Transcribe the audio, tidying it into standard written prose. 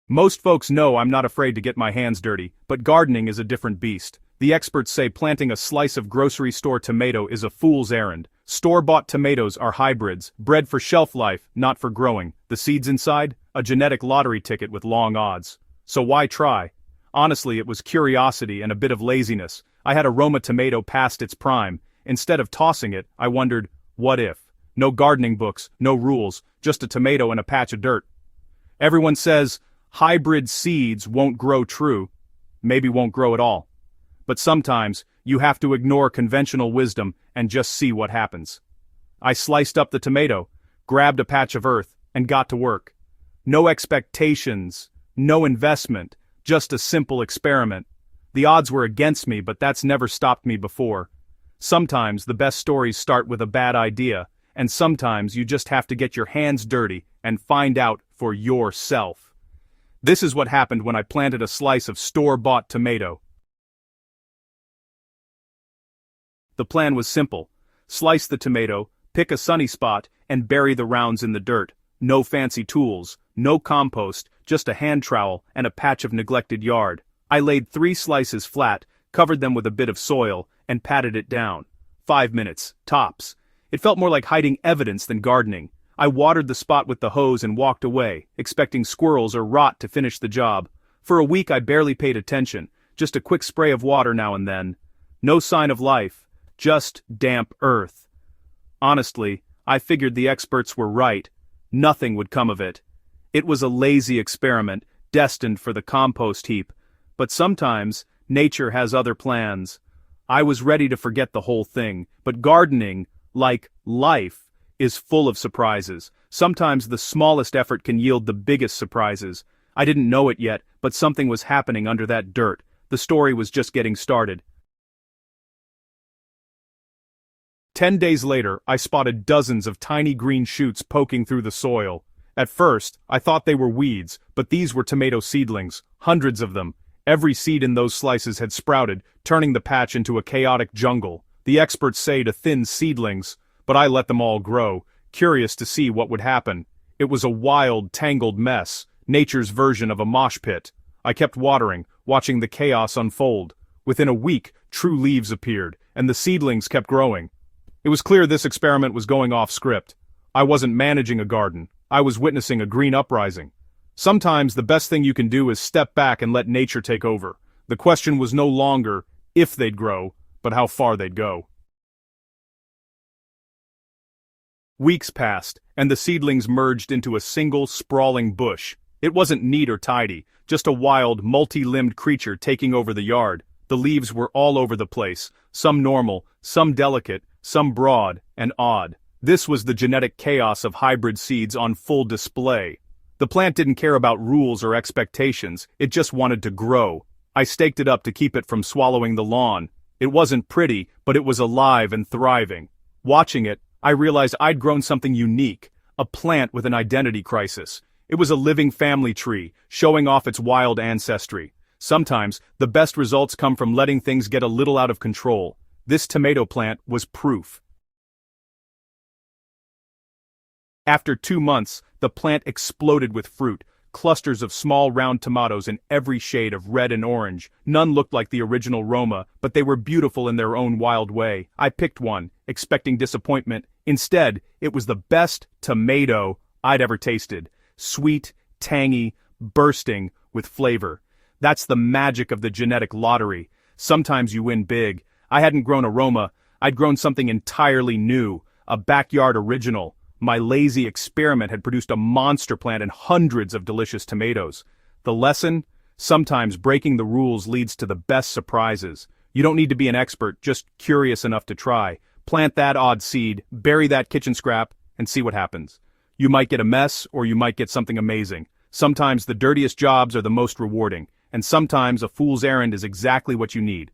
Most folks know I'm not afraid to get my hands dirty, but gardening is a different beast. The experts say planting a slice of grocery store tomato is a fool's errand. Store-bought tomatoes are hybrids, bred for shelf life, not for growing. The seeds inside? A genetic lottery ticket with long odds. So why try? Honestly, it was curiosity and a bit of laziness. I had a Roma tomato past its prime. Instead of tossing it, I wondered, what if? No gardening books, no rules, just a tomato and a patch of dirt. Everyone says, hybrid seeds won't grow true. Maybe won't grow at all. But sometimes, you have to ignore conventional wisdom and just see what happens. I sliced up the tomato, grabbed a patch of earth, and got to work. No expectations, no investment, just a simple experiment. The odds were against me, but that's never stopped me before. Sometimes the best stories start with a bad idea, and sometimes you just have to get your hands dirty and find out for yourself. This is what happened when I planted a slice of store-bought tomato. The plan was simple. Slice the tomato, pick a sunny spot, and bury the rounds in the dirt. No fancy tools, no compost, just a hand trowel and a patch of neglected yard. I laid 3 slices flat, covered them with a bit of soil, and patted it down. 5 minutes, tops. It felt more like hiding evidence than gardening. I watered the spot with the hose and walked away, expecting squirrels or rot to finish the job. For a week I barely paid attention, just a quick spray of water now and then. No sign of life. Just damp earth. Honestly, I figured the experts were right. Nothing would come of it. It was a lazy experiment, destined for the compost heap. But sometimes, nature has other plans. I was ready to forget the whole thing, but gardening, like life, is full of surprises. Sometimes the smallest effort can yield the biggest surprises. I didn't know it yet, but something was happening under that dirt. The story was just getting started. 10 days later, I spotted dozens of tiny green shoots poking through the soil. At first, I thought they were weeds, but these were tomato seedlings, hundreds of them. Every seed in those slices had sprouted, turning the patch into a chaotic jungle. The experts say to thin seedlings, but I let them all grow, curious to see what would happen. It was a wild, tangled mess, nature's version of a mosh pit. I kept watering, watching the chaos unfold. Within a week, true leaves appeared, and the seedlings kept growing. It was clear this experiment was going off script. I wasn't managing a garden. I was witnessing a green uprising. Sometimes the best thing you can do is step back and let nature take over. The question was no longer if they'd grow, but how far they'd go. Weeks passed, and the seedlings merged into a single, sprawling bush. It wasn't neat or tidy, just a wild, multi-limbed creature taking over the yard. The leaves were all over the place, some normal, some delicate, some broad and odd. This was the genetic chaos of hybrid seeds on full display. The plant didn't care about rules or expectations, it just wanted to grow. I staked it up to keep it from swallowing the lawn. It wasn't pretty, but it was alive and thriving. Watching it, I realized I'd grown something unique, a plant with an identity crisis. It was a living family tree, showing off its wild ancestry. Sometimes, the best results come from letting things get a little out of control. This tomato plant was proof. After 2 months, the plant exploded with fruit, clusters of small round tomatoes in every shade of red and orange. None looked like the original Roma, but they were beautiful in their own wild way. I picked one, expecting disappointment. Instead, it was the best tomato I'd ever tasted. Sweet, tangy, bursting with flavor. That's the magic of the genetic lottery. Sometimes you win big. I hadn't grown a Roma, I'd grown something entirely new, a backyard original. My lazy experiment had produced a monster plant and hundreds of delicious tomatoes. The lesson? Sometimes breaking the rules leads to the best surprises. You don't need to be an expert, just curious enough to try. Plant that odd seed, bury that kitchen scrap, and see what happens. You might get a mess, or you might get something amazing. Sometimes the dirtiest jobs are the most rewarding, and sometimes a fool's errand is exactly what you need.